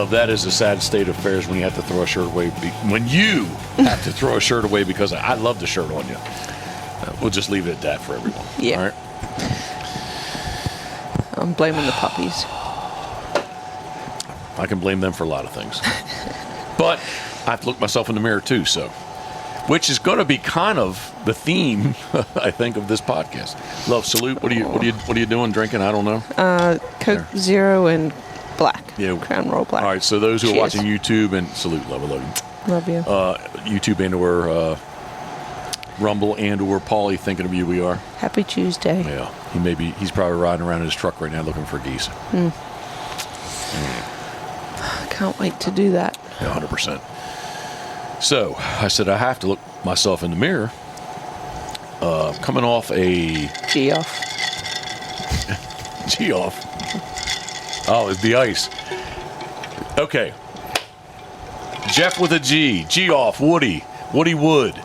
Love, that is a sad state of affairs when you have to throw a shirt away. When you have to throw a shirt away because I love the shirt on you. We'll just leave it at that for everyone. Yeah. All right? I'm blaming the puppies. I can blame them for a lot of things. But I have to look myself in the mirror too, so. Which is going to be kind of the theme, I think, of this podcast. Love, salute. What are you doing? Drinking? I don't know. Coke Zero and black. Yeah. Crown Royal black. All right. So those who are Cheers. watching YouTube, and salute, love you. Love you. YouTube and/or Rumble and/or Paulie, thinking of you. We are. Happy Tuesday. Yeah. He's probably riding around in his truck right now looking for geese. Can't wait to do that. Yeah, 100%. So I said I have to look myself in the mirror. Coming off a G off. G off. Oh, it's the ice. Okay. Jeff with a G. G off. Woody Wood.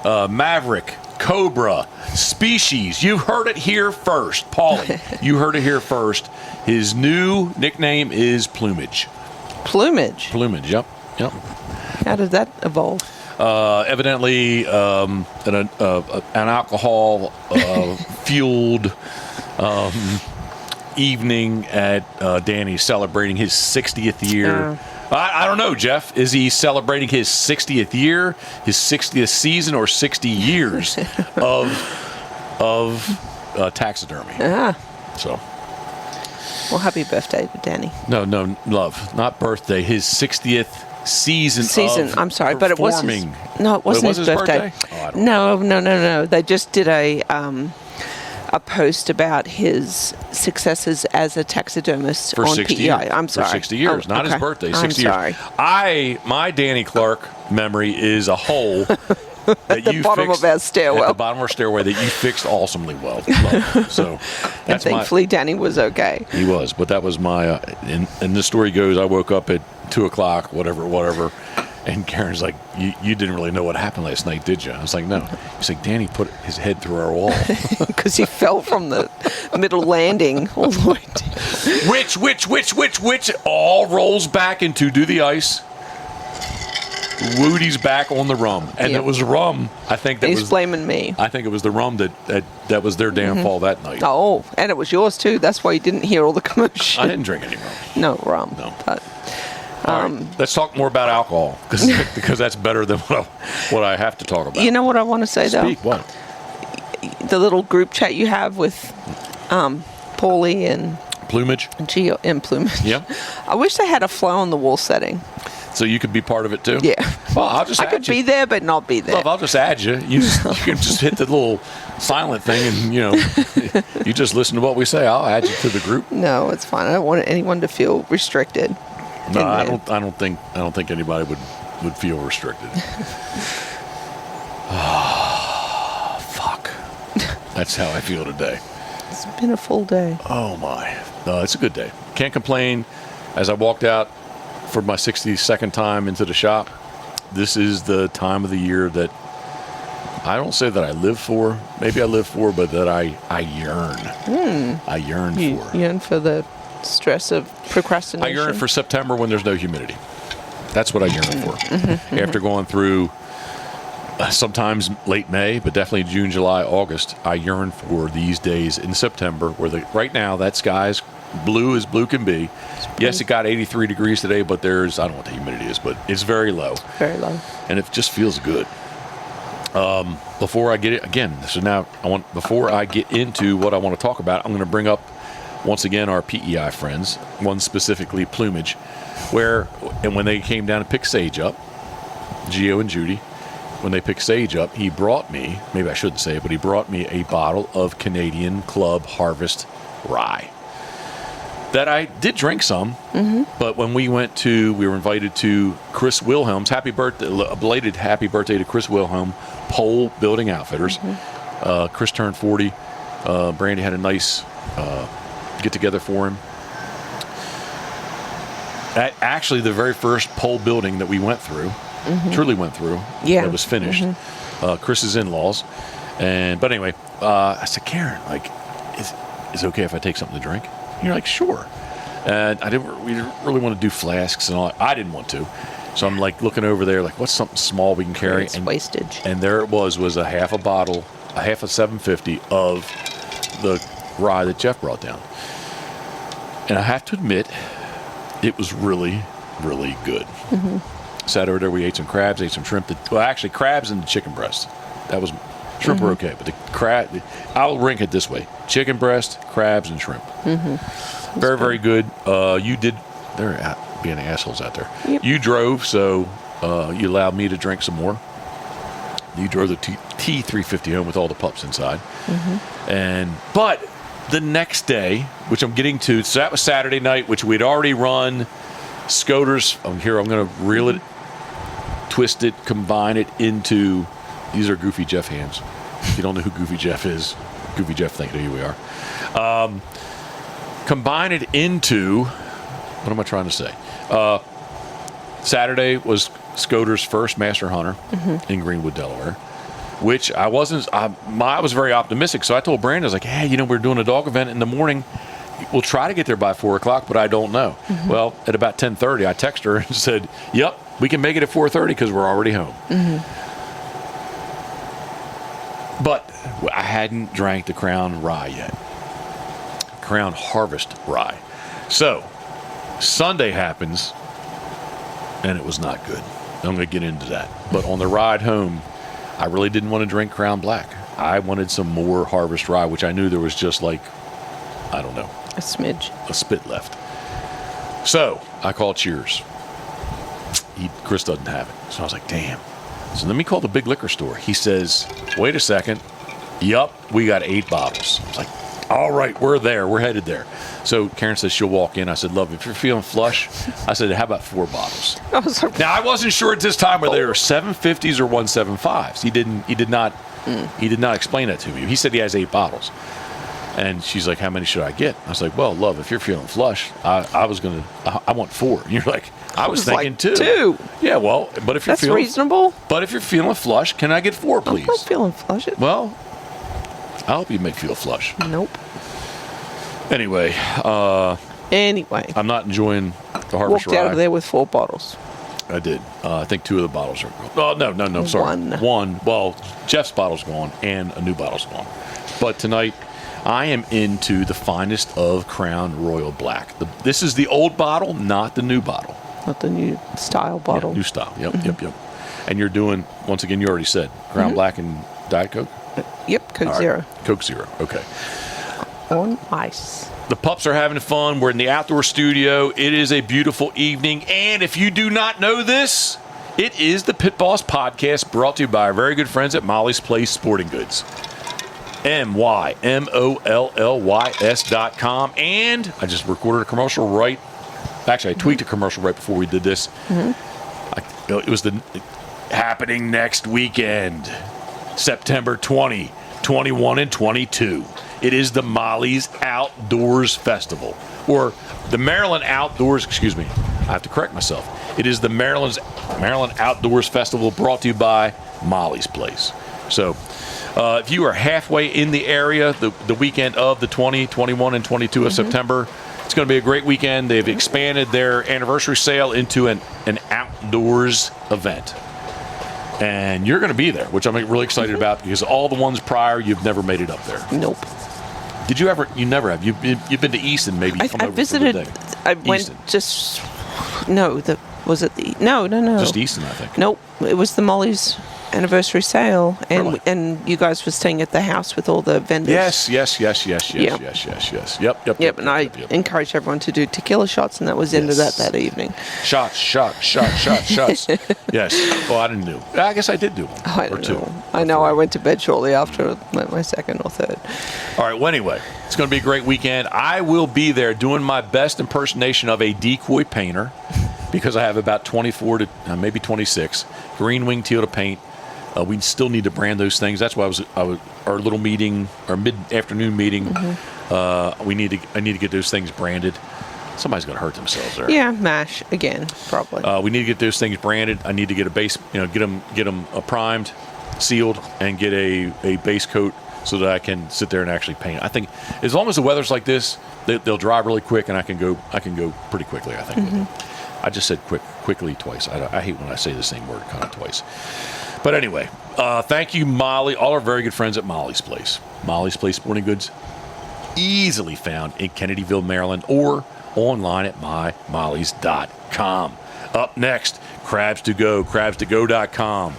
Maverick. Cobra. Species. You heard it here first. Paulie, you heard it here first. His new nickname is Plumage. Plumage? Plumage, yep. How did that evolve? Evidently, an alcohol fueled evening at Danny's celebrating his 60th year. I don't know, Jeff. Is he celebrating his 60th year, his 60th season, or 60 years of taxidermy? So. Well, happy birthday to Danny. No, love, not birthday. His 60th season. I'm sorry, but it wasn't. No, it wasn't his birthday. Oh, I don't know. No. They just did a post about his successes as a taxidermist For on 60 PEI. years. I'm sorry. For 60 years, not his birthday. 60 I'm sorry. years. My Danny Clark memory is a hole that at the bottom of our stairwell. At the bottom of our stairway that you fixed awesomely well. So and thankfully, Danny was okay. He was, but that was my. And the story goes, I woke up at 2:00, whatever. And Karen's like, you didn't really know what happened last night, did you? I was like, no. He's like, Danny put his head through our wall. Because he fell from the middle landing all the way down. Which all rolls back into Do the Ice. Woody's back on the rum. And it was rum, I think that He's blaming me. I think it was the rum that was their downfall that night. Oh, and it was yours too. That's why you didn't hear all the commotion. I didn't drink any rum. No rum. No. But, all right, let's talk more about alcohol because that's better than what I have to talk about. You know what I want to say, Speak, though? What? The little group chat you have with Paulie and Plumage? Gio and Plumage. Yeah. I wish they had a fly-on-the-wall setting. So you could be part of it too? Yeah. Well, I'll just I could be there, but not be there. Love, I'll just add you. You can just hit the little silent thing and, you just listen to what we say. I'll add you to the group. No, it's fine. I don't want anyone to feel restricted. No, I don't think anybody would feel restricted. Oh, fuck. That's how I feel today. It's been a full day. Oh my. No, it's a good day. Can't complain. As I walked out for my 62nd time into the shop, this is the time of the year that I don't say that I live for. Maybe I live for, but that I yearn. I yearn for. You yearn for the stress of procrastination? I yearn for September when there's no humidity. That's what I yearn for. After going through sometimes late May, but definitely June, July, August, I yearn for these days in September where right now that sky's blue as blue can be. Yes, it got 83 degrees today, but I don't know what the humidity is, but it's very low. Very low. And it just feels good. Before I get it, again, so now before I get into what I want to talk about, I'm going to bring up once again our PEI friends, one specifically Plumage, when they came down to pick sage up, Gio and Judy, when they picked sage up, he brought me, maybe I shouldn't say it, but he brought me a bottle of Canadian Club Harvest Rye that I did drink some, but when we were invited to Chris Wilhelm's a belated happy birthday to Chris Wilhelm, Pole Building Outfitters. Chris turned 40. Brandy had a nice get-together for him. Actually, the very first pole building that we went through, truly went through, that was finished, Chris's in-laws. But anyway, I said, Karen, is it okay if I take something to drink? And you're like, sure. And we didn't really want to do flasks and all. I didn't want to. So I'm like looking over there, like, what's something small we can carry? It's wastage. And there it was a half a bottle, a half a 750 of the rye that Jeff brought down. And I have to admit, it was really, really good. Mm-hmm. Sat over there, we ate some crabs, ate some shrimp. Well, actually, crabs and chicken breast. That was, shrimp were okay, but the crab, I'll rank it this way: chicken breast, crabs, and shrimp. Mm-hmm. Very, very good. You did, they're being assholes out there. Yep. You drove, so you allowed me to drink some more. You drove the T350 home with all the pups inside. Mm-hmm. But the next day, which I'm getting to, so that was Saturday night, which we'd already run Scoters. I'm going to reel it, twist it, combine it into, these are Goofy Jeff hands. If you don't know who Goofy Jeff is, Goofy Jeff, think of who we are. Combine it into, what am I trying to say? Saturday was Scoters' first Master Hunter in Greenwood, Delaware, which I was very optimistic. So I told Brandon, I was like, hey, we're doing a dog event in the morning. We'll try to get there by 4 o'clock, but I don't know. Mm-hmm. Well, at about 10:30, I texted her and said, yep, we can make it at 4:30 because we're already home. Mm-hmm. But I hadn't drank the Crown Rye yet. Crown Harvest Rye. So Sunday happens, and it was not good. I'm going to get into that. But on the ride home, I really didn't want to drink Crown Black. I wanted some more Harvest Rye, which I knew there was just like, I don't know, a smidge, a spit left. So I called Cheers. Chris doesn't have it. So I was like, damn. So let me call the big liquor store. He says, wait a second. Yup, we got 8 bottles. I was like, all right, we're there. We're headed there. So Karen says she'll walk in. I said, love, if you're feeling flush, I said, how about 4 bottles? I was like, now, I wasn't sure at this time whether they were 750s or 175s. He did not explain that to me. He said he has 8 bottles. And she's like, how many should I get? I was like, well, love, if you're feeling flush, I want 4. And you're like, I was thinking like 2. 2. Yeah, well, but if you're That's reasonable. But if you're feeling flush, can I get 4, please? I'm not feeling flush. Well, I'll help you make feel flush. Nope. Anyway. I'm not enjoying the Harvest Rye. Walked out of there with 4 bottles. I did. I think 2 of the bottles are gone. Oh, no, I'm sorry. One. Well, Jeff's bottle's gone and a new bottle's gone. But tonight, I am into the finest of Crown Royal Black. This is the old bottle, not the new bottle. Not the new style bottle. Yeah, new style. Yep. And you're doing, once again, you already said, Crown Black and Diet Coke? Yep, Coke Zero. Right. Coke Zero, okay. On ice. The pups are having fun. We're in the outdoor studio. It is a beautiful evening. And if you do not know this, it is the Pit Boss Podcast, brought to you by our very good friends at Molly's Place Sporting Goods. MYMOLLYS.com. And I just recorded a commercial right. Actually, I tweaked a commercial right before we did this. It was the happening next weekend, September 20, 21, and 22. It is the Molly's Outdoors Festival, or the Maryland Outdoors, excuse me, I have to correct myself. It is the Maryland Outdoors Festival, brought to you by Molly's Place. So if you are halfway in the area, the weekend of the 20, 21, and 22 of September, it's going to be a great weekend. They've expanded their anniversary sale into an outdoors event. And you're going to be there, which I'm really excited about, because all the ones prior, you've never made it up there. Nope. Did you ever? You never have. You've been to Easton, maybe. I visited. I went Easton. just. No, was it the? No. Just Easton, I think. Nope. It was the Molly's anniversary sale, and Really? and you guys were staying at the house with all the vendors. Yes. Yep. Yep, and I encourage everyone to do tequila shots, and that was into that evening. Shots. Yes. Well, I didn't do. I guess I did do one. I don't know. I know I went to bed shortly after my second or third. All right. Well, anyway, it's going to be a great weekend. I will be there doing my best impersonation of a decoy painter, because I have about 24 to maybe 26 green wing teal to paint. We still need to brand those things. That's why our little meeting, our mid-afternoon meeting. I need to get those things branded. Somebody's going to hurt themselves there. Yeah, MASH again, probably. We need to get those things branded. I need to get a base, get them primed, sealed, and get a base coat so that I can sit there and actually paint. I think as long as the weather's like this, they'll dry really quick, and I can go pretty quickly, I think. Mm-hmm. I just said quickly twice. I hate when I say the same word kind of twice. But anyway, thank you, Molly. All our very good friends at Molly's Place. Molly's Place Sporting Goods, easily found in Kennedyville, Maryland, or online at mymollys.com. Up next, Crabs to Go, crabstogo.com.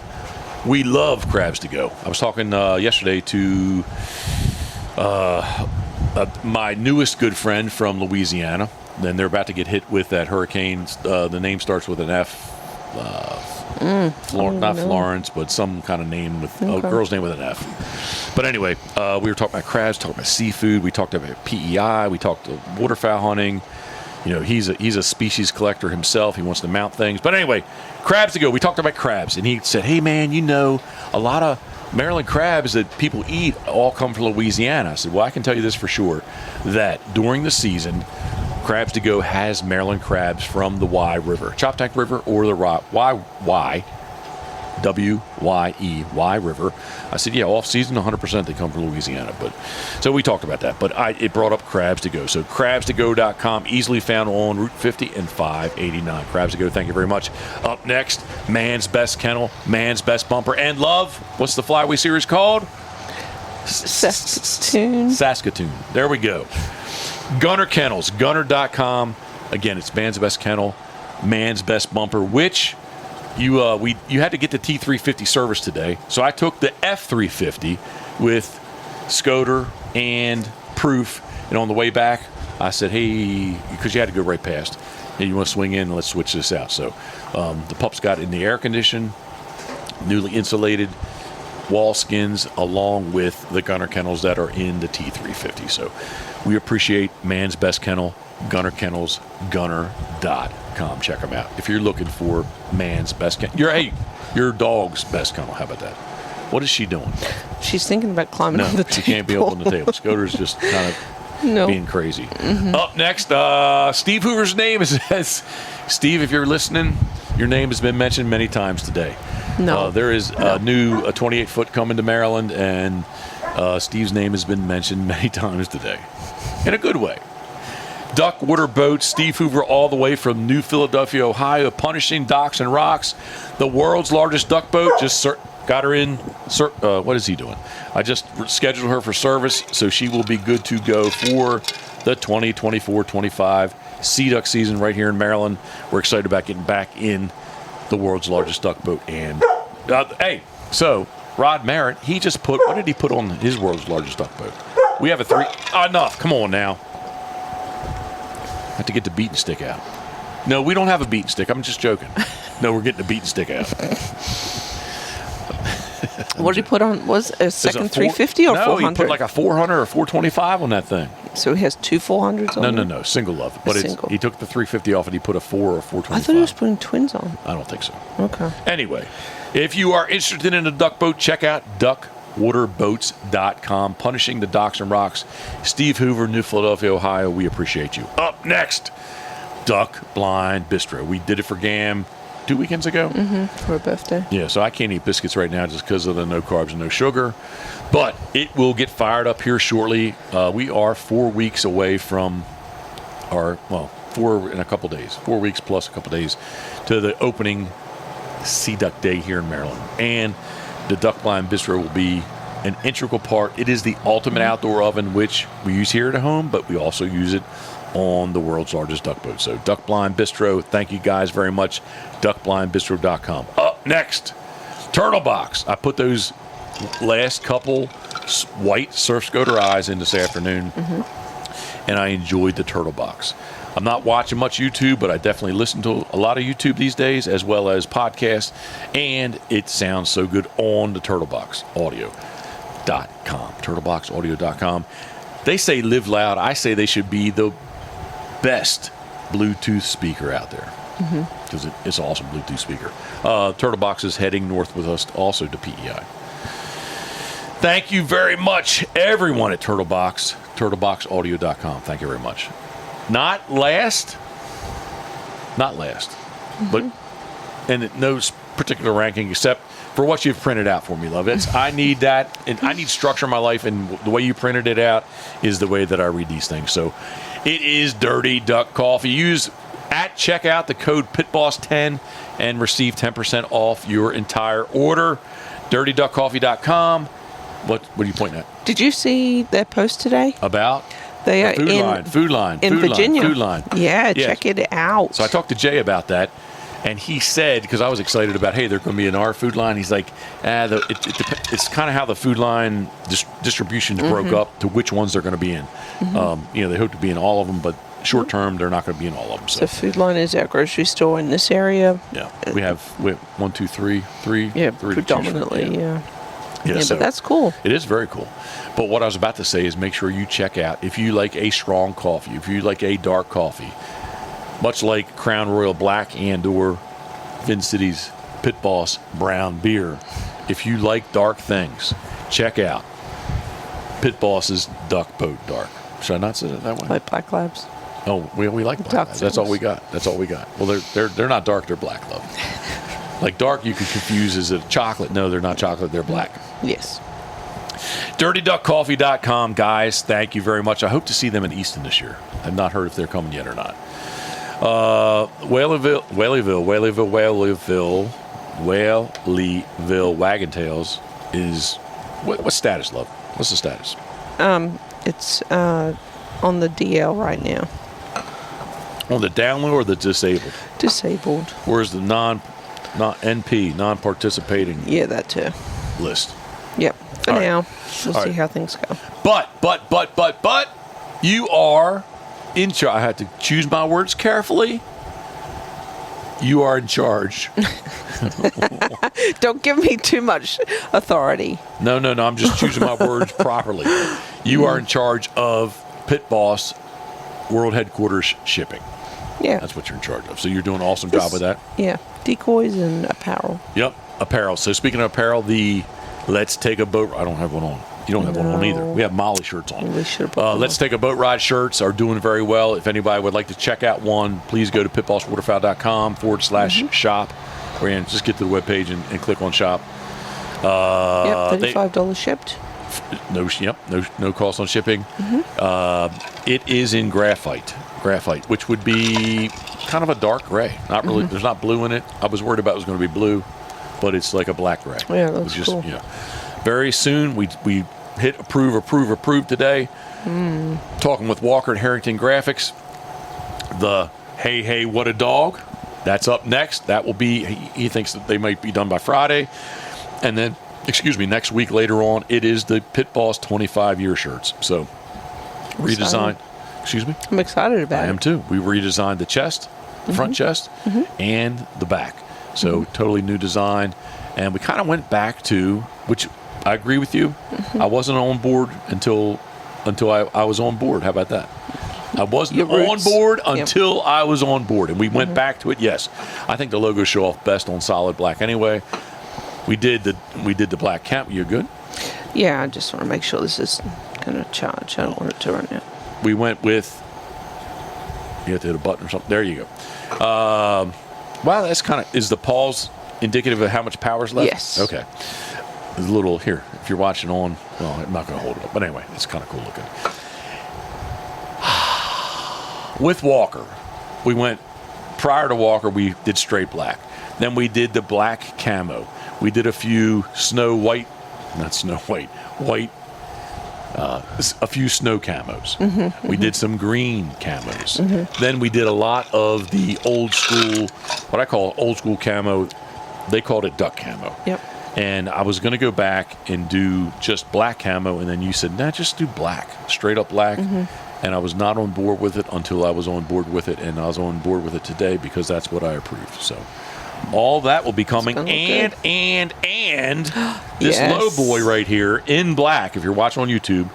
We love Crabs to Go. I was talking yesterday to my newest good friend from Louisiana. Then they're about to get hit with that hurricane. The name starts with an F. Not Florence, but some kind of name with a girl's name with an F. But anyway, we were talking about crabs, talking about seafood. We talked about PEI. We talked waterfowl hunting. You know, he's a species collector himself. He wants to mount things. But anyway, Crabs to Go. We talked about crabs, and he said, "Hey man, you know, a lot of Maryland crabs that people eat all come from Louisiana." I said, "Well, I can tell you this for sure, that during the season, Crabs to Go has Maryland crabs from the Y River, Choptank River, or the Y River." I said, "Yeah, off season, 100% they come from Louisiana." But so we talked about that. But it brought up Crabs to Go. So crabstogo.com, easily found on Route 50 and 589. Crabs to Go. Thank you very much. Up next, Man's Best Kennel, Man's Best Bumper, and Love. What's the flyway series called? Saskatoon. There we go. Gunner Kennels, gunner.com. Again, it's Man's Best Kennel, Man's Best Bumper, which you had to get the T350 service today. So I took the F350 with Scoter and Proof, and on the way back, I said, "Hey," because you had to go right past, "Hey, you want to swing in? Let's switch this out." So the pups got in the air condition, newly insulated wall skins, along with the Gunner Kennels that are in the T350. So we appreciate Man's Best Kennel, Gunner Kennels, gunner.com. Check them out if you're looking for Man's Best Kennel. Your dog's best kennel. How about that? What is she doing? She's thinking about climbing on the table. She can't be up on the table. Scoter's just kind of being crazy. Mm-hmm. Up next, Steve Hoover's name is Steve, if you're listening, your name has been mentioned many times today. There is a new 28-foot coming to Maryland, and Steve's name has been mentioned many times today. In a good way. Duck Water Boats, Steve Hoover, all the way from New Philadelphia, Ohio, punishing docks and rocks. The world's largest duck boat. Just got her in. What is he doing? I just scheduled her for service, so she will be good to go for the 2024-25 sea duck season right here in Maryland. We're excited about getting back in the world's largest duck boat. And so Rod Merritt, he just put, what did he put on his world's largest duck boat? We have a three. Enough. Come on now. I have to get the beaten stick out. No, we don't have a beaten stick. I'm just joking. No, we're getting the beaten stick out. What did he put on? Was a second 350 or 400? No, he put like a 400 or 425 on that thing. So he has two 400s on No, single love. But he took the 350 off and he put a 4 or 425. I thought he was putting twins on. I don't think so. Okay. Anyway, if you are interested in a duck boat, check out duckwaterboats.com. Punishing the docks and rocks. Steve Hoover, New Philadelphia, Ohio. We appreciate you. Up next, Duck Blind Bistro. We did it for GAM 2 weekends ago. For a birthday. Yeah, so I can't eat biscuits right now just because of the no carbs and no sugar. But it will get fired up here shortly. We are 4 weeks away from 4 in a couple days. 4 weeks plus a couple days to the opening Sea Duck Day here in Maryland. And the Duck Blind Bistro will be an integral part. It is the ultimate outdoor oven, which we use here at home, but we also use it on the world's largest duck boat. So Duck Blind Bistro, thank you guys very much. duckblindbistro.com. Up next, Turtle Box. I put those last couple white Surf Scoter eyes in this afternoon, and I enjoyed the Turtle Box. I'm not watching much YouTube, but I definitely listen to a lot of YouTube these days, as well as podcasts, and it sounds so good on the turtleboxaudio.com. turtleboxaudio.com. They say live loud. I say they should be the best Bluetooth speaker out there, because it's an awesome Bluetooth speaker. Turtle Box is heading north with us also to PEI. Thank you very much, everyone at Turtle Box, turtleboxaudio.com. Thank you very much. Not last, but and no particular ranking except for what you've printed out for me, love. I need that, and I need structure in my life, and the way you printed it out is the way that I read these things. So it is Dirty Duck Coffee. Use at checkout the code PitBoss10 and receive 10% off your entire order. DirtyDuckCoffee.com. What are you pointing at? Did you see their post today? About? They are food line in Virginia. Food line. Yeah, Yes. check it out. So I talked to Jay about that, and he said, because I was excited about, hey, they're going to be in our food line. He's like, it's kind of how the food line distribution broke up to which ones they're going to be in. They hope to be in all of them, but short term, they're not going to be in all of them. So Food Line is our grocery store in this area. Yeah, we have 1, 2, 3. Yeah, three to choose from. predominantly, yeah. Yeah, so but that's cool. It is very cool. But what I was about to say is make sure you check out, if you like a strong coffee, if you like a dark coffee, much like Crown Royal Black and or Vin City's Pit Boss Brown Beer, if you like dark things, check out Pit Boss's Duck Boat Dark. Should I not say it that way? Like Black Labs. Oh, we like black. Dark That's all things. we got. That's all we got. Well, they're not dark. They're black, love. Like dark, you could confuse as a chocolate. No, they're not chocolate. They're black. Yes. DirtyDuckCoffee.com, guys. Thank you very much. I hope to see them in Easton this year. I've not heard if they're coming yet or not. Whaleyville Wagon Tails is what status, love? What's the status? It's on the DL right now. On the down low or the disabled? Disabled. Where's the NP, non-participating Yeah, that too. list? Yep. For All right. now, we'll All see right. how things go. But, you are in charge. I had to choose my words carefully. You are in charge. Don't give me too much authority. No, I'm just choosing my words properly. You are in charge of Pit Boss World Headquarters shipping. Yeah. That's what you're in charge of. So you're doing an awesome job with that. Yeah. Decoys and apparel. Yep, apparel. So speaking of apparel, the Let's Take a Boat. I don't have one on. You don't have one on either. We have Molly shirts on. We should have put one Let's on. Take a Boat Ride shirts are doing very well. If anybody would like to check out one, please go to pitbosswaterfowl.com/shop, or just get to the webpage and click on shop. Yep, $35 shipped. No cost on shipping. It is in graphite, which would be kind of a dark gray. Not really. There's not blue in it. I was worried about it was going to be blue, but it's like a black gray. Yeah, that's It's cool. Very soon we hit approve today. Talking with Walker and Harrington Graphics. The hey what a dog. That's up next. That will be. He thinks that they might be done by Friday, and then. Next week later on, it is the Pit Boss 25-year shirts. So, redesigned. Excuse me? I'm excited about it. I am too. We redesigned the chest, the front chest, and the back. So, totally new design. And we kind of went back to, which I agree with you, I wasn't on board until I was on board. How about that? I wasn't Your on roots. board Yep. until I was on board. And we went back to it, yes. I think the logos show off best on solid black anyway. We did the black cap. You good? Yeah, I just want to make sure this is going to charge. I don't want it to run out. We went with. You have to hit a button or something. There you go. Wow, that's kind of. Is the pause indicative of how much power's left? Yes. Okay. There's a little here. If you're watching on, well, I'm not going to hold it up. But anyway, it's kind of cool looking. With Walker, we went. Prior to Walker, we did straight black. Then we did the black camo. We did a few a few snow camos. We did some green camos. Then we did a lot of the old school, what I call old school camo. They called it duck camo. Yep. And I was going to go back and do just black camo, and then you said, nah, just do black, straight up black. And I was not on board with it until I was on board with it, and I was on board with it today because that's what I approved. So all that will be coming, gonna look and this Yes. low boy right here in black. If you're watching on YouTube,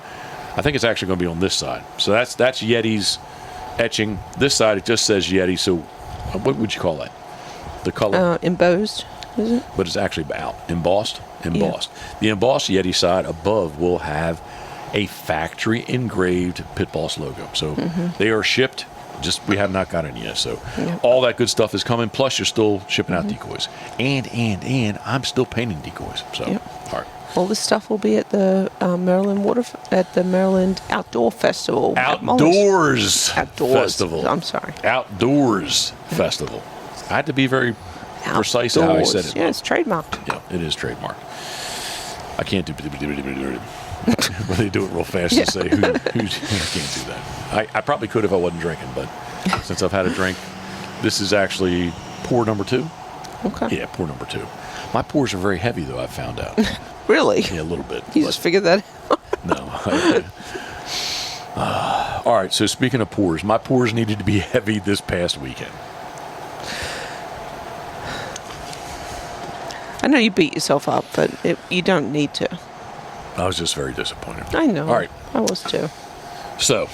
I think it's actually going to be on this side. So that's Yeti's etching. This side it just says Yeti. So what would you call that? The color, Embossed, is it? but it's actually out embossed. The embossed Yeti side above will have a factory engraved Pit Boss logo. So they are shipped Just we have not got any yet. So all that good stuff is coming. Plus, you're still shipping out decoys, and I'm still painting decoys. So all right. All this stuff will be at the Maryland Outdoor Festival. Outdoors Festival. I'm sorry. Outdoors Festival. I had to be very precise in how I said it. Yeah, it's trademarked. Yeah, it is trademarked. I can't do but they do it real fast and say who can't do that. I probably could if I wasn't drinking, but since I've had a drink, this is actually pour number 2. Okay. Yeah, pour number 2. My pours are very heavy, though, I've found out. Really? Yeah, a little bit. You just figured that out? No. All right, so speaking of pours, my pours needed to be heavy this past weekend. I know you beat yourself up, but you don't need to. I was just very disappointed. I know. All right. I was too. So,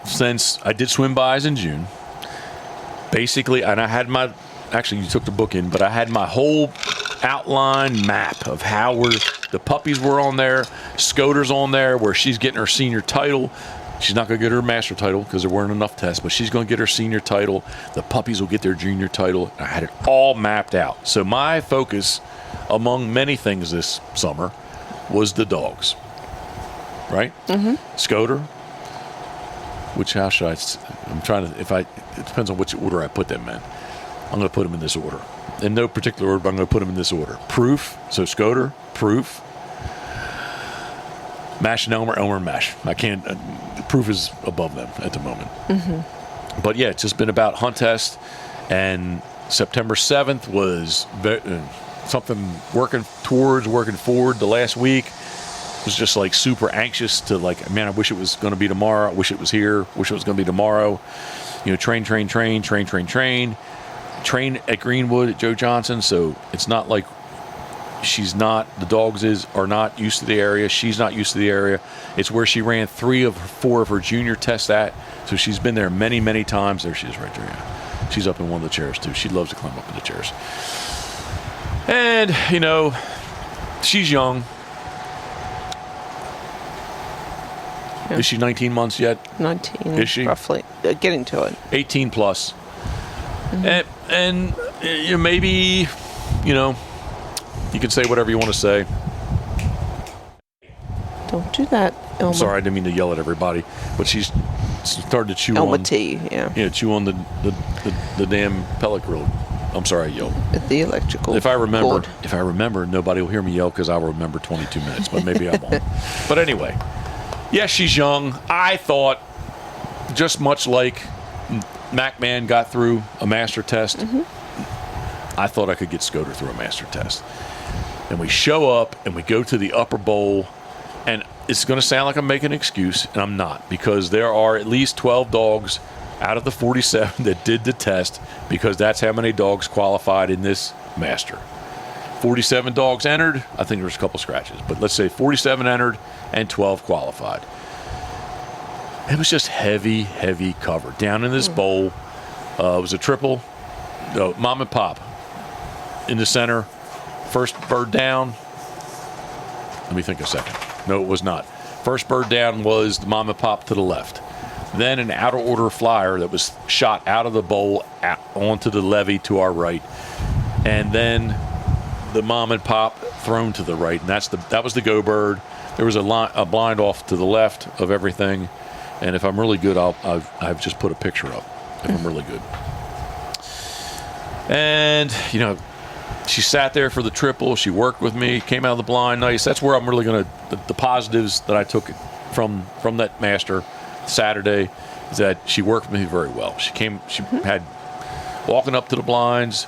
since I did swim bys in June, basically, and I had actually you took the book in, but I had my whole outline map of how the puppies were on there, Scoters on there, where she's getting her senior title. She's not going to get her master title because there weren't enough tests, but she's going to get her senior title. The puppies will get their junior title. I had it all mapped out. So my focus, among many things this summer, was the dogs. Right? Mm-hmm. Scoter, how should it depends on which order I put them in. I'm going to put them in this order. In no particular order, but I'm going to put them in this order. Proof, so Scoter, Proof, Mash and Elmer, Mash. I can't, Proof is above them at the moment. Mm-hmm. But yeah, it's just been about hunt test, and September 7th was something working forward the last week. Was just like super anxious to man, I wish it was going to be tomorrow. I wish it was here. Wish it was going to be tomorrow. Train at Greenwood at Joe Johnson. So it's not like the dogs are not used to the area. She's not used to the area. It's where she ran 3 of 4 of her junior tests at. So she's been there many, many times. There she is right there. Yeah. She's up in one of the chairs too. She loves to climb up in the chairs. And, she's young. Yeah. Is she 19 months yet? 19. Is she? Roughly. Getting to it. 18 plus. Mm-hmm. And maybe, you can say whatever you want to say. Don't do that, Elma. I'm sorry, I didn't mean to yell at everybody, but she's started to chew Elma on T, yeah. Yeah, chew on the damn pellet grill. I'm sorry, I yelled. At the electrical If I remember, board. nobody will hear me yell because I'll remember 22 minutes, but maybe I won't. But anyway, yeah, she's young. I thought, just much like MacMan got through a master test, I thought I could get Scoter through a master test. And we show up and we go to the upper bowl, and it's going to sound like I'm making an excuse, and I'm not, because there are at least 12 dogs out of the 47 that did the test, because that's how many dogs qualified in this master. 47 dogs entered. I think there's a couple scratches, but let's say 47 entered and 12 qualified. It was just heavy, heavy cover. Down in this bowl, it was a triple. Mom and Pop in the center. First bird down. Let me think a second. No, it was not. First bird down was the Mom and Pop to the left. Then an outer order flyer that was shot out of the bowl onto the levee to our right. And then the Mom and Pop thrown to the right. And that was the go bird. There was a blind off to the left of everything. And if I'm really good, I've just put a picture up if I'm really good. And, she sat there for the triple. She worked with me, came out of the blind nice. That's where I'm really going to, the positives that I took from that master Saturday is that she worked with me very well. She had walking up to the blinds,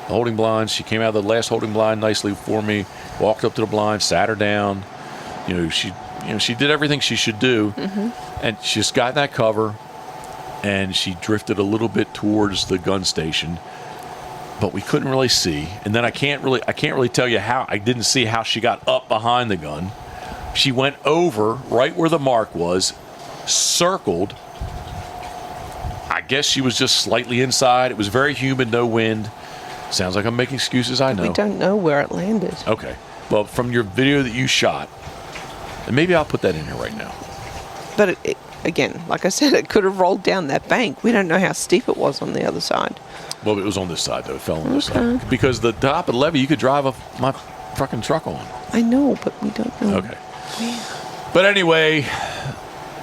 holding blinds. She came out of the last holding blind nicely for me, walked up to the blind, sat her down. She did everything she should do. And she just got that cover, and she drifted a little bit towards the gun station, but we couldn't really see. And then I can't really tell you how. I didn't see how she got up behind the gun. She went over right where the mark was, circled. I guess she was just slightly inside. It was very humid, no wind. Sounds like I'm making excuses, I know. We don't know where it landed. Okay. Well, from your video that you shot, and maybe I'll put that in here right now. But again, like I said, it could have rolled down that bank. We don't know how steep it was on the other side. Well, it was on this side, though. It fell on this side. Because the top of the levee, you could drive my fucking truck on. I know, but we don't know. Okay. But anyway,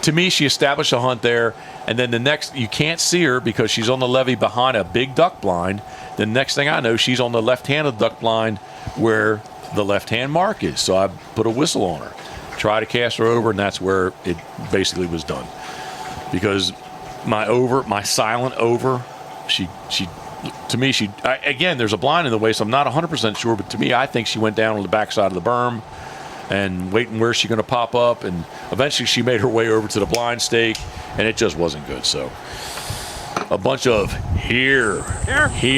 to me, she established a hunt there. And then the next, you can't see her because she's on the levee behind a big duck blind. The next thing I know, she's on the left hand of the duck blind where the left-hand mark is. So I put a whistle on her, try to cast her over, and that's where it basically was done. Because my silent over, to me, again, there's a blind in the way, so I'm not 100% sure, but to me, I think she went down on the backside of the berm and waiting where's she going to pop up, and eventually she made her way over to the blind stake, and it just wasn't good. So a bunch of here. A few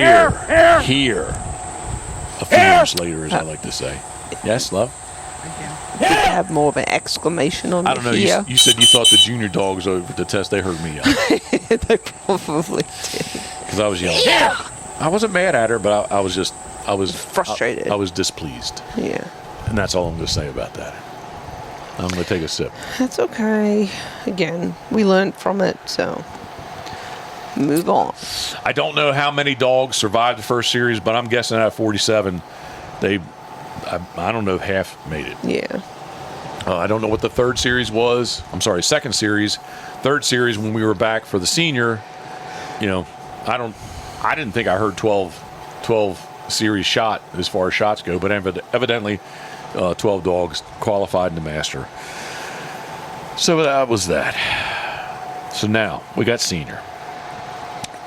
years later, as I like to say. Yes, love? Did they have more of an exclamation on I don't know. You said you thought the junior dogs over the test, they heard me yell. They probably did. Because I was yelling. Yeah. I wasn't mad at her, but I was frustrated. I was displeased. Yeah. And that's all I'm going to say about that. I'm going to take a sip. That's okay. Again, we learned from it, so move on. I don't know how many dogs survived the first series, but I'm guessing out of 47, I don't know if half made it. Yeah. I don't know what the third series was. I'm sorry, second series. Third series, when we were back for the senior, I didn't think I heard 12 series shot as far as shots go, but evidently 12 dogs qualified in the master. So that was that. So now we got senior.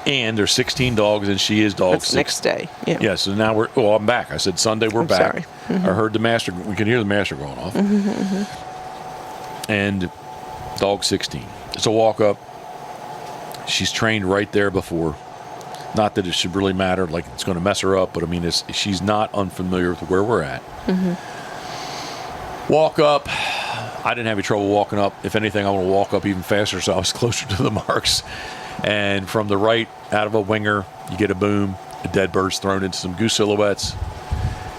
And there's 16 dogs, and she is dog That's 6. Next day. Yeah. Yeah, so now I'm back. I said Sunday we're back. Sorry. Mm-hmm. I heard the master. We can hear the master going off. Mm-hmm, mm-hmm. And dog 16. It's a walk up. She's trained right there before. Not that it should really matter, like it's going to mess her up, but I mean, she's not unfamiliar with where we're at. Mm-hmm. Walk up. I didn't have any trouble walking up. If anything, I want to walk up even faster, so I was closer to the marks. And from the right, out of a winger, you get a boom. A dead bird's thrown into some goose silhouettes.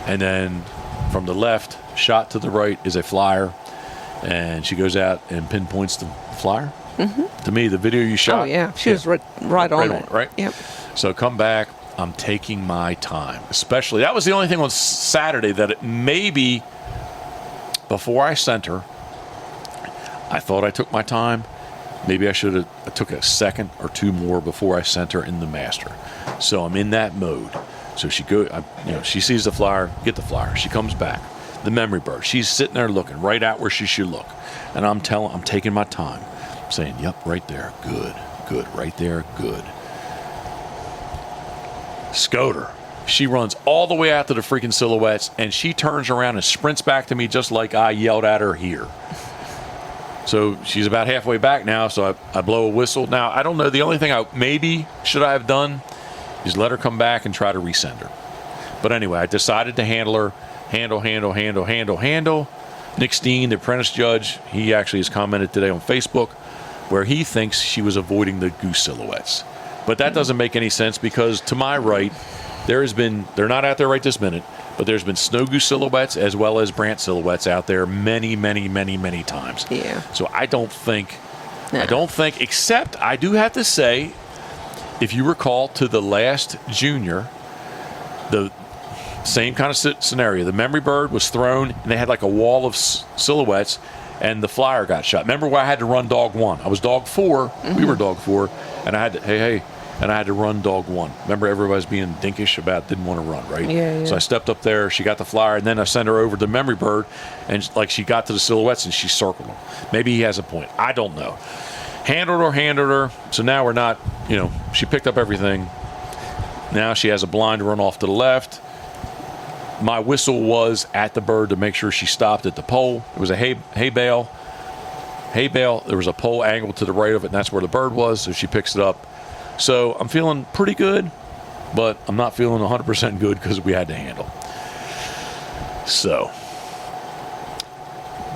And then from the left, shot to the right is a flyer. And she goes out and pinpoints the flyer. Mm-hmm. To me, the video you shot. Oh, yeah. She was right on it. Right? Yep. So come back. I'm taking my time. Especially, that was the only thing on Saturday that it maybe before I sent her, I thought I took my time. Maybe I should have took a second or two more before I sent her in the master. So I'm in that mode. So she she sees the flyer, get the flyer. She comes back. The memory bird. She's sitting there looking right out where she should look. And I'm taking my time. I'm saying, yep, right there. Good. Right there. Good. Scoter. She runs all the way out to the freaking silhouettes, and she turns around and sprints back to me just like I yelled at her here. So she's about halfway back now, so I blow a whistle. Now, I don't know. The only thing I should have done is let her come back and try to resend her. But anyway, I decided to handle her. Handle. Nick Steen, the apprentice judge, he actually has commented today on Facebook where he thinks she was avoiding the goose silhouettes. But that doesn't make any sense because to my right, they're not out there right this minute, but there's been snow goose silhouettes as well as brant silhouettes out there many times. Yeah. So I don't think, except I do have to say, if you recall to the last junior, the same kind of scenario. The memory bird was thrown, and they had like a wall of silhouettes, and the flyer got shot. Remember where I had to run dog 1? I was dog 4. Mm-hmm. We were dog 4, and I had to, and I had to run dog 1. Remember everybody's being dinkish about didn't want to run, right? Yeah. So I stepped up there. She got the flyer, and then I sent her over to the memory bird, and like she got to the silhouettes, and she circled them. Maybe he has a point. I don't know. Handled her. So now we're not, she picked up everything. Now she has a blind to run off to the left. My whistle was at the bird to make sure she stopped at the pole. It was a hay bale. There was a pole angled to the right of it, and that's where the bird was, so she picks it up. So I'm feeling pretty good, but I'm not feeling 100% good because we had to handle. So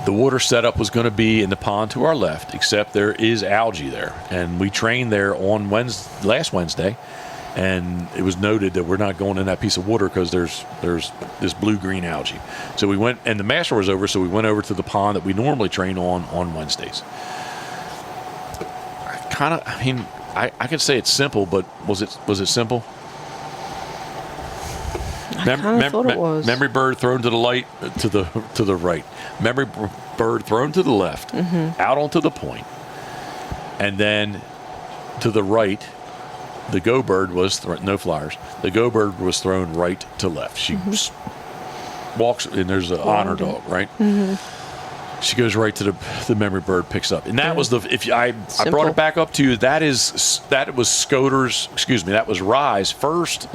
the water setup was going to be in the pond to our left, except there is algae there. And we trained there on last Wednesday. And it was noted that we're not going in that piece of water because there's this blue-green algae. So we went, and the master was over, so we went over to the pond that we normally train on Wednesdays. kind of, I mean, I could say it's simple, but was it simple? I kind of thought it was. Memory bird thrown to the light, to the right. Memory bird thrown to the left, out onto the point, and then to the right. The go bird was no flyers. The go bird was thrown right to left. She walks, and there's an honor dog, right? She goes right to the memory bird, picks up, and that was the. I brought it back up to you. That was Scoters. Excuse me. That was Rye's first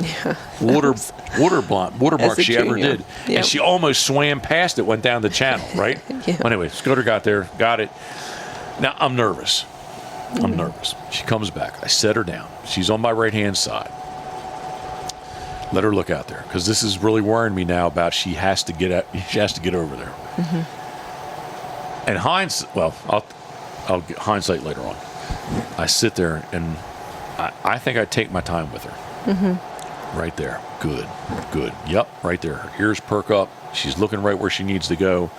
watermark she ever did, and she almost swam past it, went down the channel, right? Well, anyway, Scoter got there, got it. Now I'm nervous. She comes back. I set her down. She's on my right-hand side. Let her look out there, because this is really worrying me now about she has to get over there. And I'll get hindsight later on. I sit there, and I think I take my time with her. Right there. Good. Yep, right there. Her ears perk up. She's looking right where she needs to go.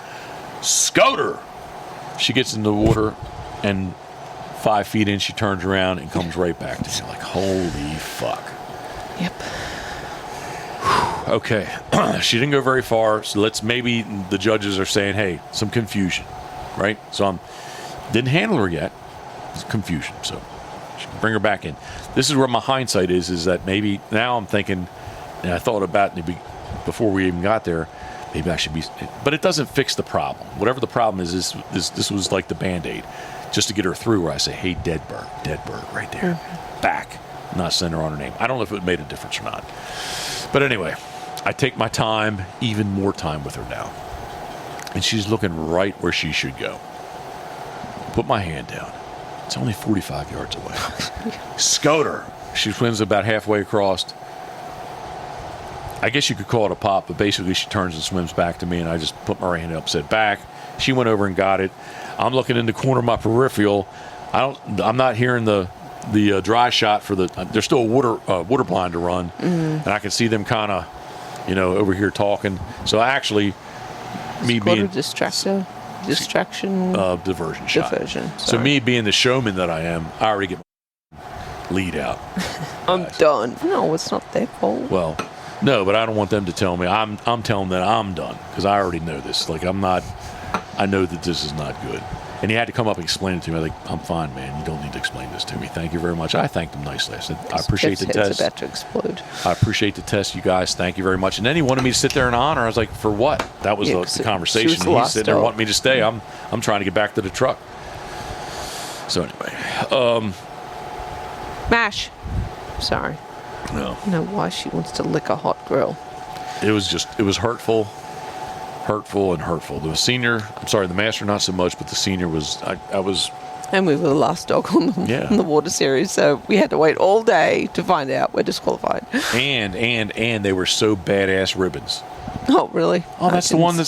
Scoter! She gets in the water, and 5 feet in, she turns around and comes right back to me. Like, holy fuck. Yep. Okay. She didn't go very far, so maybe the judges are saying, hey, some confusion, right? So didn't handle her yet. It's confusion, so bring her back in. This is where my hindsight is that maybe now I'm thinking, and I thought about it before we even got there, maybe I should be, but it doesn't fix the problem. Whatever the problem is, this was like the Band-Aid. Just to get her through, where I say, hey, dead bird, right there, back, not send her on her name. I don't know if it made a difference or not. But anyway, I take my time, even more time with her now. And she's looking right where she should go. Put my hand down. It's only 45 yards away. Scoter. She swims about halfway across. I guess you could call it a pop, but basically she turns and swims back to me, and I just put my hand up, said back. She went over and got it. I'm looking in the corner of my peripheral. I'm not hearing the dry shot for there's still a water blind to run, and I can see them kind of, over here talking. So actually, diversion shot. So me being the showman that I am, I already get my lead out. I'm done. No, it's not their fault. Well, no, but I don't want them to tell me. I'm telling them that I'm done, because I already know this. Like, I know that this is not good. And he had to come up and explain it to me. I was like, I'm fine, man. You don't need to explain this to me. Thank you very much. I thanked him nicely. I said, I appreciate the test. It's about to explode. I appreciate the test, you guys. Thank you very much. And then he wanted me to sit there and honor. I was like, for what? That was the conversation. He's sitting there wanting me to stay. I'm trying to get back to the truck. So anyway. Mash. Sorry. No. I don't know why she wants to lick a hot grill. It was hurtful. The master not so much, but the senior was, I was. And we were the last dog on the water series, so we had to wait all day to find out we're disqualified. And they were so badass ribbons. Oh, really? Oh, that's the one that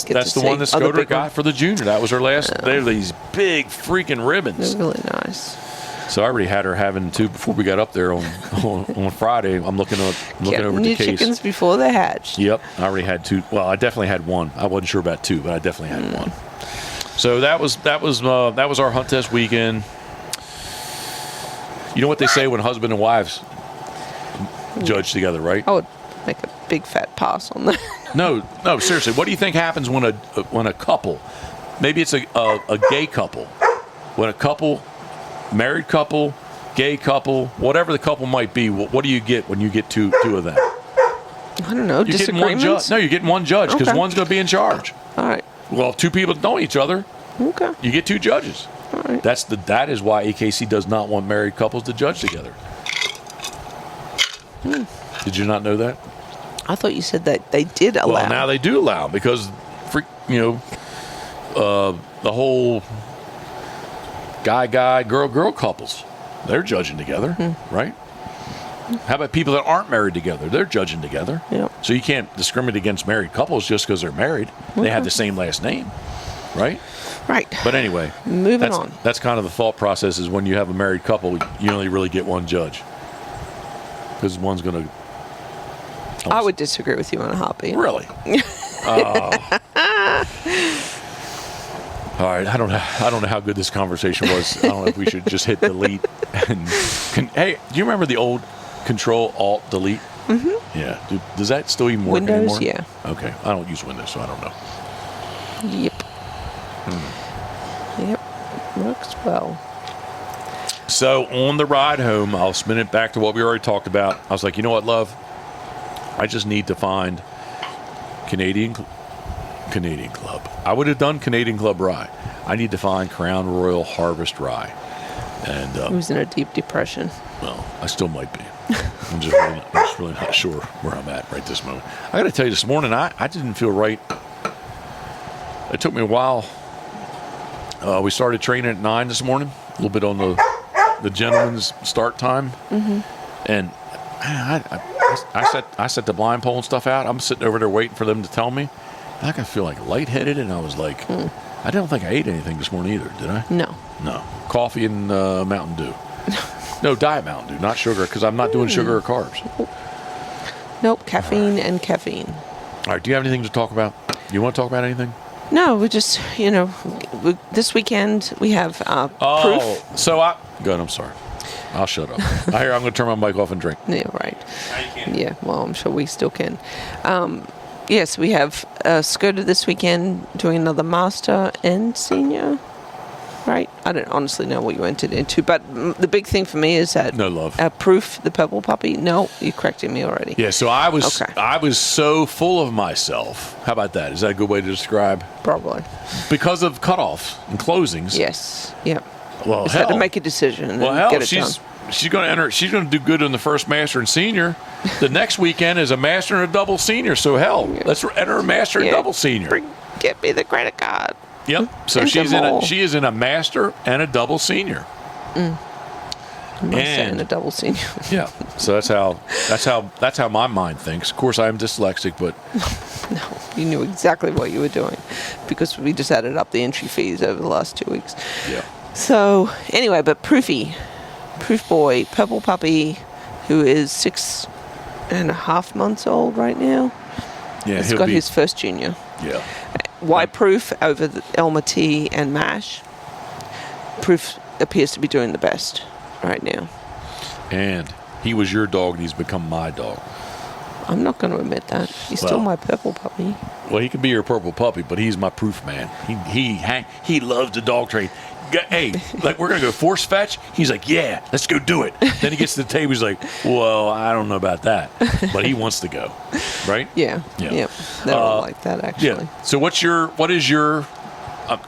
Scoter got for the junior. That was her last. They were these big freaking ribbons. They're really nice. So I already had her having two before we got up there on Friday. I'm looking over the case. Chickens before they hatched. Yep, I already had two. Well, I definitely had one. I wasn't sure about two, but I definitely had one. So that was our hunt test weekend. You know what they say when husband and wives judge together, right? I would make a big fat pass on that. No, seriously. What do you think happens when a couple, maybe it's a gay couple, when a couple. Married couple, gay couple, whatever the couple might be, what do you get when you get two of them? I don't know. Disagreements? You're getting one judge, because one's going to be in charge. All right. Well, if two people know each other, okay, you get two judges. All right. That is why AKC does not want married couples to judge together. Did you not know that? I thought you said that they did allow. Well, now they do allow, because the whole guy, girl couples, they're judging together, right? How about people that aren't married together? They're judging together. Yeah. So you can't discriminate against married couples just because they're married. They have the same last name, right? Right. But anyway, moving on. That's kind of the thought process, is when you have a married couple, you only really get one judge, because one's going to. I would disagree with you on a heartbeat. Really? All right, I don't know how good this conversation was. I don't know if we should just hit delete. Hey, do you remember the old Control Alt Delete? Mm-hmm. Yeah. Does that still even work Windows, anymore? yeah. Okay. I don't use Windows, so I don't know. Yep. Yep. Works well. So on the ride home, I'll spin it back to what we already talked about. I was like, you know what, love? I just need to find Canadian Club. I would have done Canadian Club rye. I need to find Crown Royal Harvest rye. And He was in a deep depression. well, I still might be. I'm just really not sure where I'm at right this moment. I got to tell you, this morning I didn't feel right. It took me a while. We started training at 9 this morning, a little bit on the gentleman's start time, and I set the blind pole and stuff out. I'm sitting over there waiting for them to tell me. And I could feel like lightheaded, and I was like, I don't think I ate anything this morning either, did I? No. No. Coffee and Mountain Dew. No, Diet Mountain Dew, not sugar, because I'm not doing sugar or carbs. Nope, caffeine and caffeine. All right, do you have anything to talk about? You want to talk about anything? No, we just, this weekend we have proof. So good, I'm sorry. I'll shut up. I'm going to turn my mic off and drink. Yeah, right. Now you can. Yeah, well, I'm sure we still can. Yes, we have Scoters this weekend doing another master and senior. Right? I don't honestly know what you entered into, but the big thing for me is that No love. Proof, the purple puppy. No, you corrected me already. Yeah, so I was Okay. so full of myself. How about that? Is that a good way to describe? Probably. Because of cutoffs and closings. Yes. Yep. Well, Just hell. had to make a decision and Well, hell, get it she's done. she's going to enter. She's going to do good in the first master and senior. The next weekend is a master and a double senior. So hell, let's enter a master and Yeah. double senior. Get me the credit card. Yep. So And she some is in a master and a double senior. Master and a double senior. Yeah. So that's how my mind thinks. Of course, I am dyslexic, but No, you knew exactly what you were doing because we just added up the entry fees over the last 2 weeks. yeah. So anyway, but Proof boy, purple puppy, who is 6.5 months old right now. Yeah. He's He'll got be. his first junior. Yeah. White Proof over the Elmer T and Mash. Proof appears to be doing the best right now. And he was your dog, and he's become my dog. I'm not going to admit that. He's still Well- my purple puppy. Well, he can be your purple puppy, but he's my proof man. He loves the dog train. Hey, like we're gonna go force fetch. He's like, yeah, let's go do it. Then he gets to the table. He's like, well, I don't know about that, but he wants to go, right? Yeah. Yeah. Yep. They're all like that, actually. Yeah. So what is your?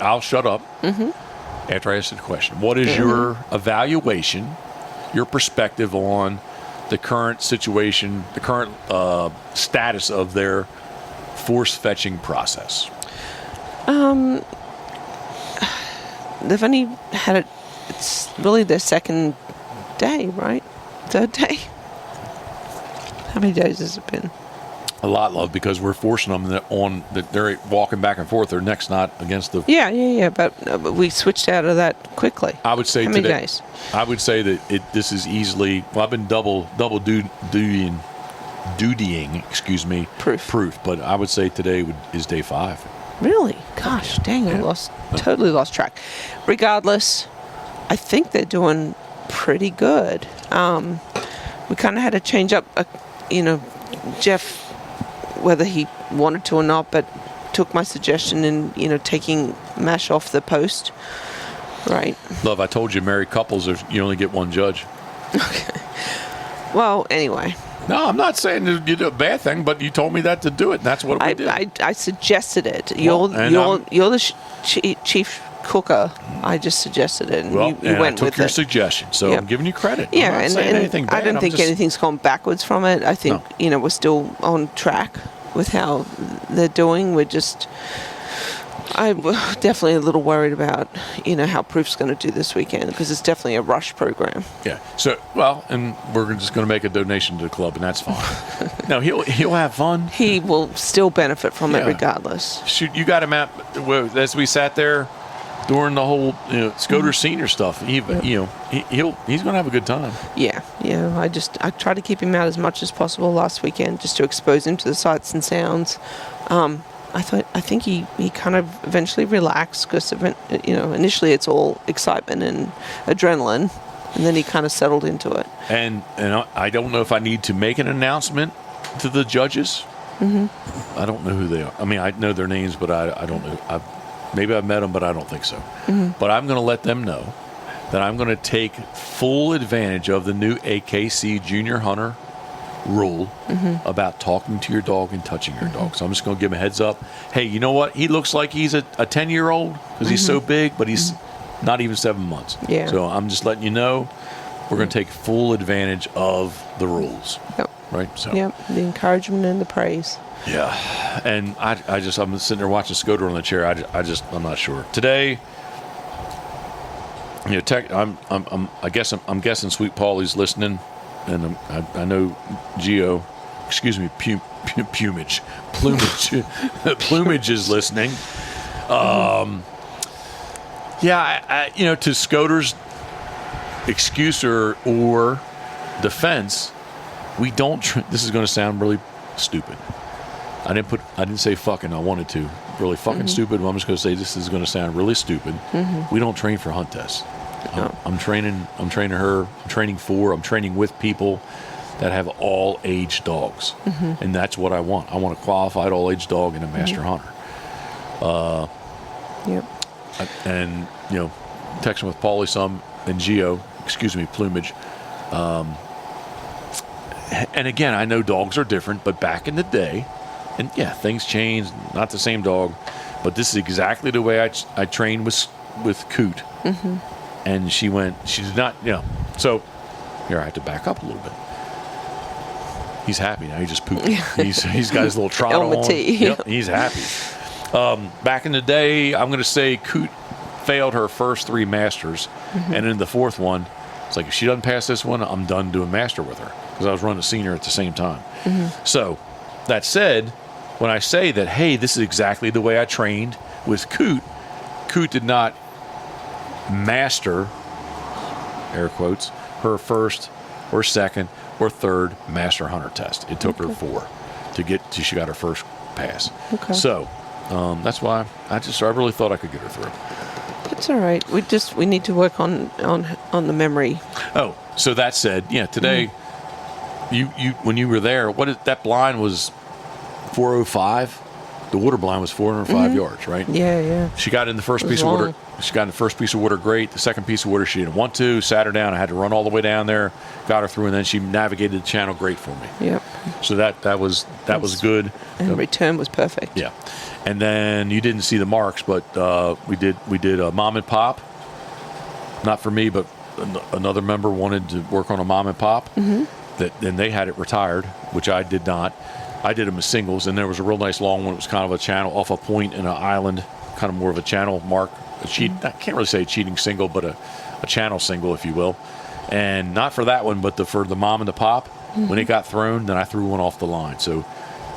I'll shut up after I ask the question. What is your evaluation, your perspective on the current situation, the current status of their force fetching process? They've only had it. It's really their second day, right? Third day. How many days has it been? A lot, love, because we're forcing them that they're walking back and forth. Their neck's not against the. Yeah. But we switched out of that quickly. I would say How many today. days? I would say that this is easily. Well, I've been double dutying, excuse me, Proof. But I would say today is day 5. Really? Gosh, dang! Yeah. I totally lost track. Regardless, I think they're doing pretty good. We kind of had to change up, Jeff, whether he wanted to or not, but took my suggestion in, taking Mash off the post. Right. Love, I told you, married couples, you only get one judge. Well, anyway. No, I'm not saying that you do a bad thing, but you told me that to do it, and that's what we did. I suggested it. Well, You're the chief cooker. I just suggested it, and you and went I took with your it. suggestion, so Yep. I'm giving you credit. Yeah, I'm not saying anything bad. I don't think anything's gone backwards from it. I think we're still on track with how they're doing. I'm definitely a little worried about how Proof's going to do this weekend because it's definitely a rush program. Yeah. So and we're just going to make a donation to the club, and that's fine. No, he'll have fun. He will still benefit from it Yeah. regardless. Shoot, you got him out as we sat there during the whole Scoters senior stuff. He's going to have a good time. Yeah. I tried to keep him out as much as possible last weekend just to expose him to the sights and sounds. I think he kind of eventually relaxed because, initially it's all excitement and adrenaline, and then he kind of settled into it. And I don't know if I need to make an announcement to the judges. Mm-hmm. I don't know who they are. I mean, I know their names, but I don't know. Maybe I've met them, but I don't think so. Mm-hmm. But I'm going to let them know that I'm going to take full advantage of the new AKC Junior Hunter rule about talking to your dog and touching your dog. So I'm just going to give him a heads up. Hey, you know what? He looks like he's a 10-year-old because he's so big, but he's not even 7 months. Yeah. So I'm just letting you know we're going to take full advantage of the rules. Yep. Right? So. Yep. The encouragement and the praise. Yeah. And I'm sitting there watching Scoter on the chair. I'm not sure. Today, I'm guessing Sweet Paulie's listening. And I know Plumage is listening. To Scoter's excuse or defense, we don't. This is going to sound really stupid. I didn't say fucking. I wanted to really fucking stupid. But I'm just going to say this is going to sound really stupid. We don't train for hunt tests. No. I'm training her. I'm training with people that have all age dogs, and that's what I want. I want a qualified all age dog and a master hunter. Yep. And texting with Paulie some and Plumage. And again, I know dogs are different, but back in the day, and things change. Not the same dog, but this is exactly the way I trained with Coot. And she did not, So here I have to back up a little bit. He's happy now. He just pooped. He's got his little trot on. Yep, he's happy. Back in the day, I'm going to say Coot failed her first 3 masters, and in the 4th one, it's like if she doesn't pass this one, I'm done doing master with her because I was running a senior at the same time. So that said, when I say that, hey, this is exactly the way I trained with Coot did not master, air quotes, her first or second or third master hunter test. It took her 4 to get till she got her first pass. Okay. So that's why I really thought I could get her through. That's all right. We need to work on the memory. Oh, so that said, today you when you were there, that blind was 405. The water blind was 405 yards, right? Yeah. She got in the first piece of water. She got in the first piece of water great. The second piece of water she didn't want to. Sat her down. I had to run all the way down there. Got her through, and then she navigated the channel great for me. Yep. So that was good. And return was perfect. Yeah. And then you didn't see the marks, but we did a mom and pop. Not for me, but another member wanted to work on a mom and pop. Then they had it retired, which I did not. I did them as singles, and there was a real nice long one. It was kind of a channel off a point in an island, kind of more of a channel mark. I can't really say a cheating single, but a channel single, if you will. And not for that one, but for the mom and the pop. When it got thrown, then I threw one off the line. So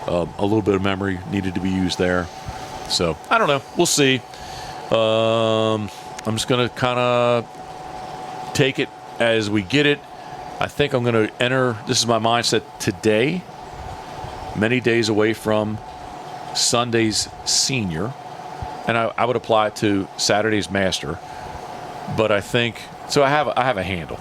a little bit of memory needed to be used there. So I don't know. We'll see. I'm just going to kind of take it as we get it. I think I'm going to enter. This is my mindset today. Many days away from Sunday's senior, and I would apply it to Saturday's master. But I think so. I have a handle.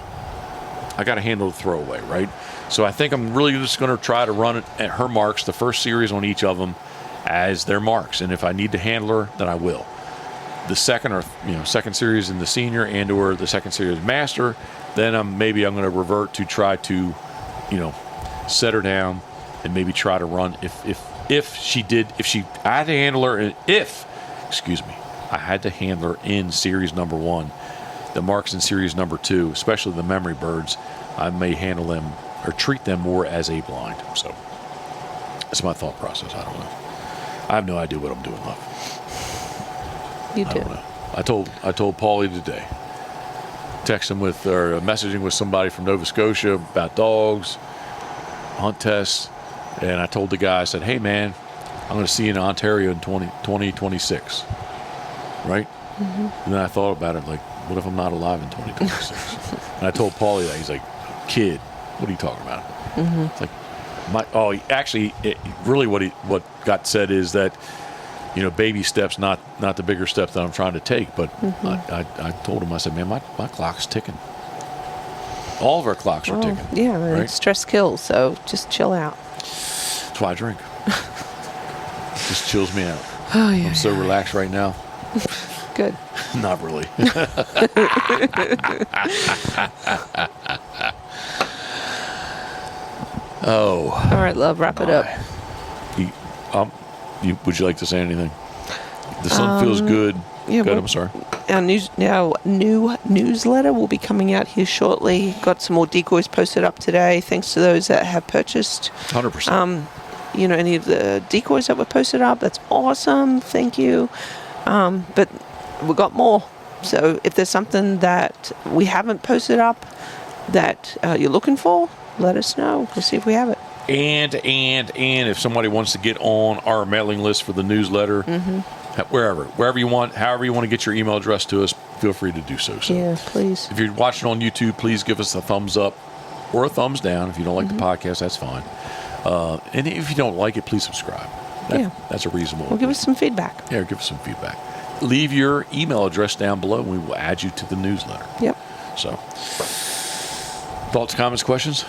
I got a handle to throw away, right? So I think I'm really just going to try to run it at her marks, the first series on each of them, as their marks. And if I need to handle her, then I will. The second series in the senior and or the second series master, then I'm going to revert to try to, set her down. And maybe try to run I had to handle her I had to handle her in series number 1, the marks in series number 2, especially the memory birds, I may handle them or treat them more as a blind. So that's my thought process. I don't know. I have no idea what I'm doing, love. You do. I don't know. I told Paulie today, texting with or messaging with somebody from Nova Scotia about dogs, hunt tests. And I told the guy, I said, hey, man, I'm going to see you in Ontario in 2026. Right? And then I thought about it, like, what if I'm not alive in 2026? And I told Paulie that. He's like, kid, what are you talking about? It's like, really what got said is that baby steps, not the bigger steps that I'm trying to take. But I told him, I said, man, my clock's ticking. All of our clocks are ticking. Yeah, right? Stress kills, so just chill out. That's why I drink. Just chills me out. Oh, yeah. I'm so relaxed right now. Good. Not really. Oh. All right, love, wrap it up. Would you like to say anything? The sun feels good. Yeah, Good, I'm sorry. Our new newsletter will be coming out here shortly. Got some more decoys posted up today. Thanks to those that have purchased. 100%. Any of the decoys that were posted up. That's awesome. Thank you. But we got more. So if there's something that we haven't posted up that you're looking for, let us know. We'll see if we have it. And if somebody wants to get on our mailing list for the newsletter, wherever you want, however you want to get your email address to us, feel free to do so. Yeah, please. If you're watching on YouTube, please give us a thumbs up or a thumbs down. If you don't like the podcast, that's fine. And if you don't like it, please subscribe. That's a reasonable. Well, give us some feedback. Yeah, give us some feedback. Leave your email address down below, and we will add you to the newsletter. Yep. So, thoughts, comments, questions?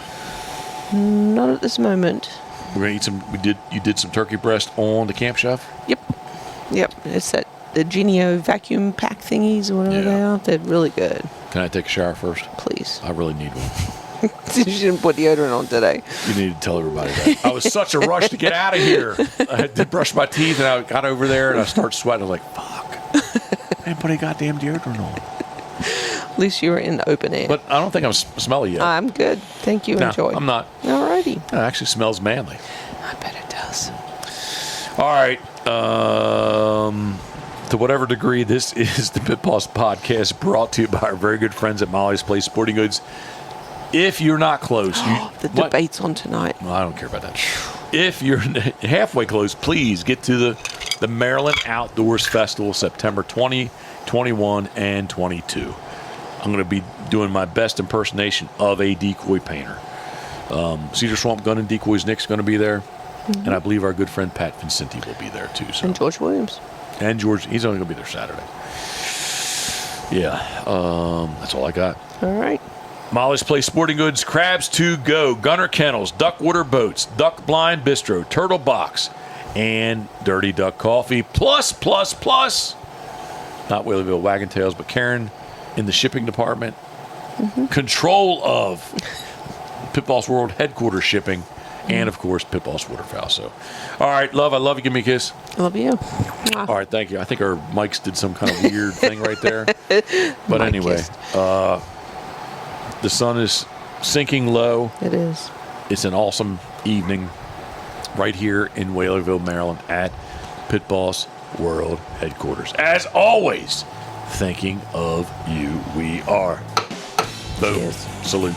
Not at this moment. We're gonna eat some. You did some turkey breast on the Camp Chef. Yep. It's the Genio vacuum pack thingies or whatever they are. They're really good. Can I take a shower first? Please. I really need one. You didn't put deodorant on today. You need to tell everybody that. I was such a rush to get out of here. I had to brush my teeth, and I got over there, and I started sweating. I was like, fuck. I didn't put any goddamn deodorant on. At least you were in the open air. But I don't think I'm smelly yet. I'm good. Thank you. No, Enjoy. I'm not. Alrighty. It actually smells manly. I bet it does. All right. To whatever degree, this is the Pitboss Podcast, brought to you by our very good friends at Molly's Place Sporting Goods. If you're not close, The debate's on tonight. Well, I don't care about that. If you're halfway close, please get to the Maryland Outdoors Festival, September 20, 21, and 22. I'm going to be doing my best impersonation of a decoy painter. Cedar Swamp Gun and Decoys Nick's going to be there. And I believe our good friend Pat Vincenti will be there too. So. And George Williams. And George, he's only going to be there Saturday. Yeah, that's all I got. All right. Molly's Place Sporting Goods, Crabs to Go, Gunner Kennels, Duckwater Boats, Duck Blind Bistro, Turtle Box, and Dirty Duck Coffee. Plus, not Whaleyville Wagon Tails, but Karen in the shipping department. Control of Pitboss World Headquarters Shipping. And, of course, Pitboss Waterfowl. So, all right, love, I love you. Give me a kiss. Love you. All right, thank you. I think our mics did some kind of weird thing right there. But anyway, the sun is sinking low. It is. It's an awesome evening right here in Whaleyville, Maryland at Pitboss World Headquarters. As always, thinking of you, we are. Boom. Cheers. Salute.